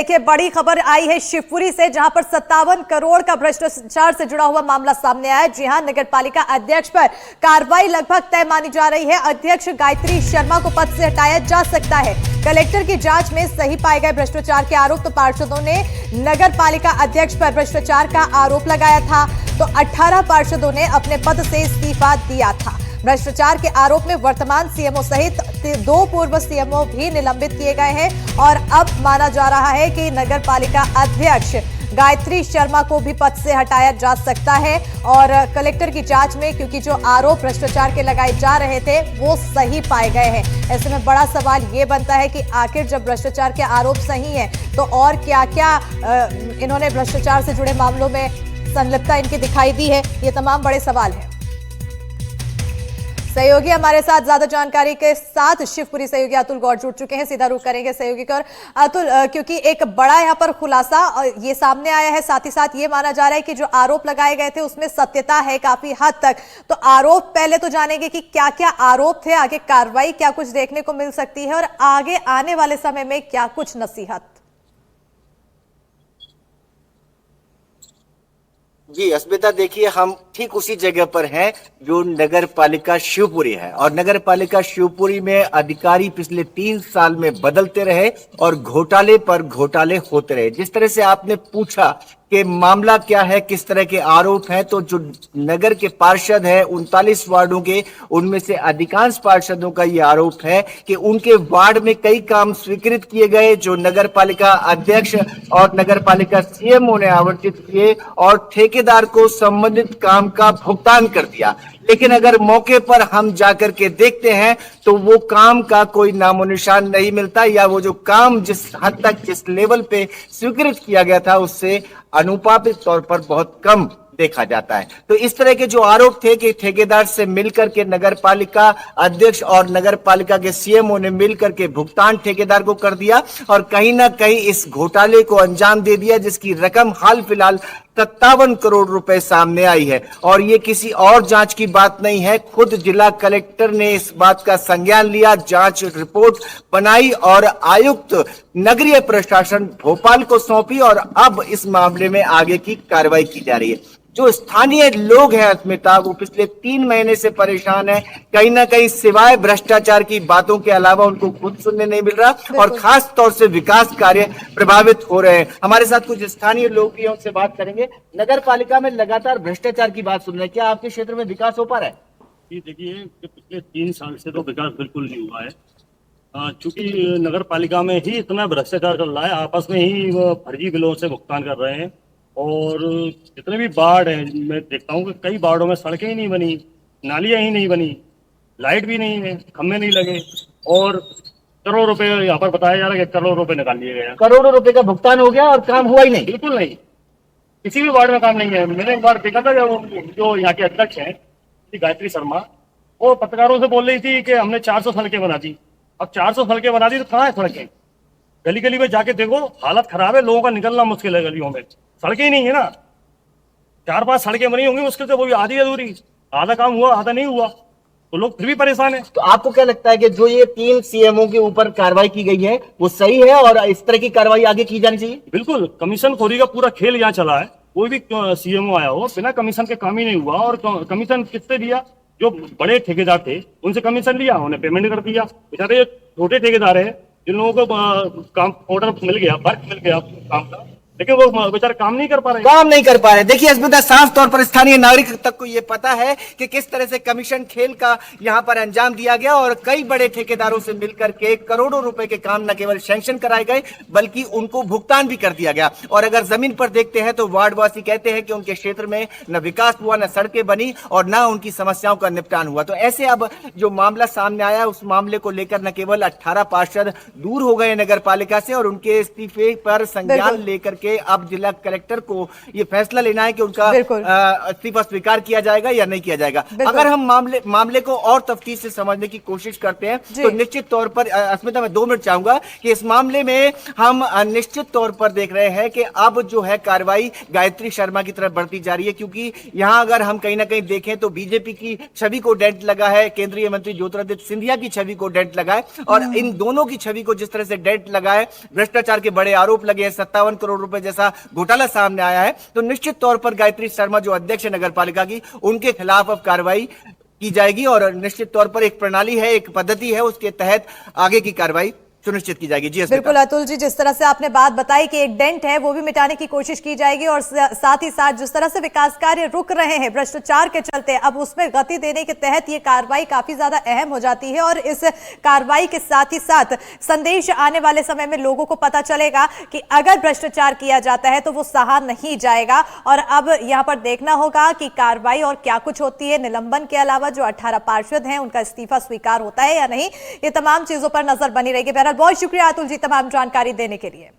देखिए, बड़ी खबर आई है शिवपुरी से, जहां पर 57 करोड़ का भ्रष्टाचार से जुड़ा हुआ मामला सामने आया है। जी हां, नगर पालिका अध्यक्ष पर कार्रवाई लगभग तय मानी जा रही है। अध्यक्ष गायत्री शर्मा को पद से हटाया जा सकता है। कलेक्टर की जांच में सही पाए गए भ्रष्टाचार के आरोप, तो पार्षदों ने नगर पालिका अध्यक्ष पर भ्रष्टाचार का आरोप लगाया था, तो 18 पार्षदों ने अपने पद से इस्तीफा दिया था। भ्रष्टाचार के आरोप में वर्तमान सीएमओ सहित 2 पूर्व सीएमओ भी निलंबित किए गए हैं और अब माना जा रहा है कि नगर पालिका अध्यक्ष गायत्री शर्मा को भी पद से हटाया जा सकता है। और कलेक्टर की जांच में क्योंकि जो आरोप भ्रष्टाचार के लगाए जा रहे थे वो सही पाए गए हैं। ऐसे में बड़ा सवाल ये बनता है कि आखिर जब भ्रष्टाचार के आरोप सही हैं तो और क्या क्या इन्होंने भ्रष्टाचार से जुड़े मामलों में संलिप्तता इनकी दिखाई दी है, ये तमाम बड़े सवाल हैं। सहयोगी हमारे साथ ज्यादा जानकारी के साथ शिवपुरी सहयोगी अतुल गौड़ जुड़ चुके हैं। सीधा रुख करेंगे सहयोगी कर। अतुल, क्योंकि एक बड़ा यहाँ पर खुलासा ये सामने आया है, साथ ही साथ ये माना जा रहा है कि जो आरोप लगाए गए थे उसमें सत्यता है काफी हद तक। तो आरोप पहले तो जानेंगे कि क्या क्या आरोप थे, आगे कार्रवाई क्या कुछ देखने को मिल सकती है और आगे आने वाले समय में क्या कुछ नसीहत। जी अस्मिता, देखिए हम ठीक उसी जगह पर हैं जो नगर पालिका शिवपुरी है और नगर पालिका शिवपुरी में अधिकारी पिछले 3 साल में बदलते रहे और घोटाले पर घोटाले होते रहे। जिस तरह से आपने पूछा कि मामला क्या है, किस तरह के आरोप हैं, तो जो नगर के पार्षद हैं 39 वार्डों के, उनमें से अधिकांश पार्षदों का ये आरोप है कि उनके वार्ड में कई काम स्वीकृत किए गए जो नगर पालिका अध्यक्ष और नगर पालिका सीएमओ ने आवंटित किए और ठेकेदार को संबंधित काम का भुगतान कर दिया। लेकिन अगर मौके पर हम जाकर के देखते हैं तो वो काम का कोई नामो निशान नहीं मिलता, या वो जो काम जिस हद तक जिस लेवल पे स्वीकृत किया गया था उससे अनुपातिक तौर पर बहुत कम देखा जाता है। तो इस तरह के जो आरोप थे कि ठेकेदार से मिलकर के नगर पालिका अध्यक्ष और नगर पालिका के सीएमओ ने मिलकर के भुगतान ठेकेदार को कर दिया और कहीं ना कहीं इस घोटाले को अंजाम दे दिया, जिसकी रकम हाल फिलहाल 57 करोड़ रुपए सामने आई है। और ये किसी और जांच की बात नहीं है, खुद जिला कलेक्टर ने इस बात का संज्ञान लिया, जांच रिपोर्ट बनाई और आयुक्त नगरीय प्रशासन भोपाल को सौंपी और अब इस मामले में आगे की कार्रवाई की जा रही है। जो स्थानीय लोग हैं अस्मिता, वो पिछले 3 महीने से परेशान है। कहीं ना कहीं सिवाय भ्रष्टाचार की बातों के अलावा उनको खुद सुनने नहीं मिल रहा और खास तौर से विकास कार्य प्रभावित हो रहे हैं। हमारे साथ कुछ स्थानीय लोग भी हैं, उनसे बात करेंगे। नगर पालिका में लगातार भ्रष्टाचार की बात सुन रहे हैं, क्या आपके क्षेत्र में विकास हो पा रहा है? जी देखिए, पिछले 3 साल से तो विकास बिल्कुल नहीं हुआ है। चूंकि नगर पालिका में ही इतना भ्रष्टाचार चल रहा है, आपस में ही फर्जी बिलों से भुगतान कर रहे हैं और जितने भी वार्ड हैं मैं देखता हूँ कि कई वार्डों में सड़कें ही नहीं बनी, नालियाँ ही नहीं बनी, लाइट भी नहीं है, खम्भे नहीं लगे और करोड़ों रुपए यहाँ पर बताया जा रहा है कि करोड़ों रुपए निकाल लिए गए। करोड़ों रुपए का भुगतान हो गया और काम हुआ ही नहीं? बिल्कुल नहीं, किसी भी वार्ड में काम नहीं है। मैंने एक बार देखा था जो यहाँ के अध्यक्ष हैं गायत्री शर्मा, वो पत्रकारों से बोल रही थी कि हमने 400 सड़कें बना दी। अब 400 सड़कें बना दी तो कहाँ है सड़कें? गली गली में जाके देखो, हालत खराब है, लोगों का निकलना मुश्किल है गलियों में, सड़कें ही नहीं है ना। 4-5 सड़कें बनी होंगी मुश्किल से, वो भी आधी अधूरी, आधा काम हुआ आधा नहीं हुआ, तो लोग फिर भी परेशान है। तो आपको क्या लगता है कि जो ये 3 सीएमओ के ऊपर कार्रवाई की गई है वो सही है और इस तरह की कार्रवाई आगे की जानी चाहिए? बिल्कुल, कमीशन खोरी का पूरा खेल यहाँ चला है। कोई भी सीएमओ आया हो, बिना कमीशन के काम ही नहीं हुआ। और कमीशन किससे दिया? जो बड़े ठेकेदार थे उनसे कमीशन लिया, उन्हें पेमेंट कर दिया। बेचारे छोटे ठेकेदार है जिन लोगों को काम ऑर्डर मिल गया, वर्क मिल गया काम का, लेकिन वो बेचारे काम नहीं कर पा रहे। देखिए अस्मिता, साफ तौर पर स्थानीय नागरिक तक को ये पता है कि किस तरह से कमीशन खेल का यहाँ पर अंजाम दिया गया और कई बड़े ठेकेदारों से मिलकर के करोड़ों रुपए के काम न केवल सैंक्शन कराए गए बल्कि उनको भुगतान भी कर दिया गया। और अगर जमीन पर देखते हैं तो वार्डवासी कहते हैं कि उनके क्षेत्र में न विकास हुआ, न सड़कें बनी और न उनकी समस्याओं का निपटान हुआ। तो ऐसे अब जो मामला सामने आया, उस मामले को लेकर न केवल 18 पार्षद दूर हो गए नगर पालिका से और उनके इस्तीफे पर संज्ञान लेकर के करके अब जिला कलेक्टर को ये फैसला लेना है कि उनका बिल्कुल। इस्तीफा स्वीकार किया जाएगा या नहीं किया जाएगा। अगर हम मामले को और तफ्तीश से समझने की कोशिश करते हैं तो निश्चित तौर पर अस्मिता, मैं 2 मिनट चाहूंगा कि इस मामले में हम निश्चित तौर पर देख रहे हैं कि अब जो है कार्रवाई गायत्री शर्मा की तरफ बढ़ती जा रही है, क्योंकि यहां अगर हम कहीं ना कहीं देखें तो बीजेपी की छवि को डेंट लगा है, केंद्रीय मंत्री ज्योतिरादित्य सिंधिया की छवि को डेंट लगा है, और इन दोनों की छवि को जिस तरह से डेंट लगा है, भ्रष्टाचार के बड़े आरोप लगे हैं, 57 करोड़ रुपए जैसा घोटाला सामने आया है, तो निश्चित तौर पर गायत्री शर्मा जो अध्यक्ष है नगर पालिका की, उनके खिलाफ अब कार्रवाई की जाएगी और निश्चित तौर पर एक प्रणाली है, एक पद्धति है, उसके तहत आगे की कार्रवाई सुनिश्चित की जाएगी। जी बिल्कुल अतुल जी, जिस तरह से आपने बात बताई कि एक डेंट है वो भी मिटाने की कोशिश की जाएगी, और साथ ही साथ जिस तरह से विकास कार्य रुक रहे हैं भ्रष्टाचार के चलते, अब उसमें गति देने के तहत ये कार्रवाई काफी ज्यादा अहम हो जाती है, और इस कार्रवाई के साथ ही साथ संदेश आने वाले समय में लोगों को पता चलेगा कि अगर भ्रष्टाचार किया जाता है तो वो सहा नहीं जाएगा। और अब यहाँ पर देखना होगा कि कार्रवाई और क्या कुछ होती है, निलंबन के अलावा जो 18 पार्षद हैं उनका इस्तीफा स्वीकार होता है या नहीं, ये तमाम चीजों पर नजर बनी रहेगी। बहुत शुक्रिया अतुल जी तमाम जानकारी देने के लिए।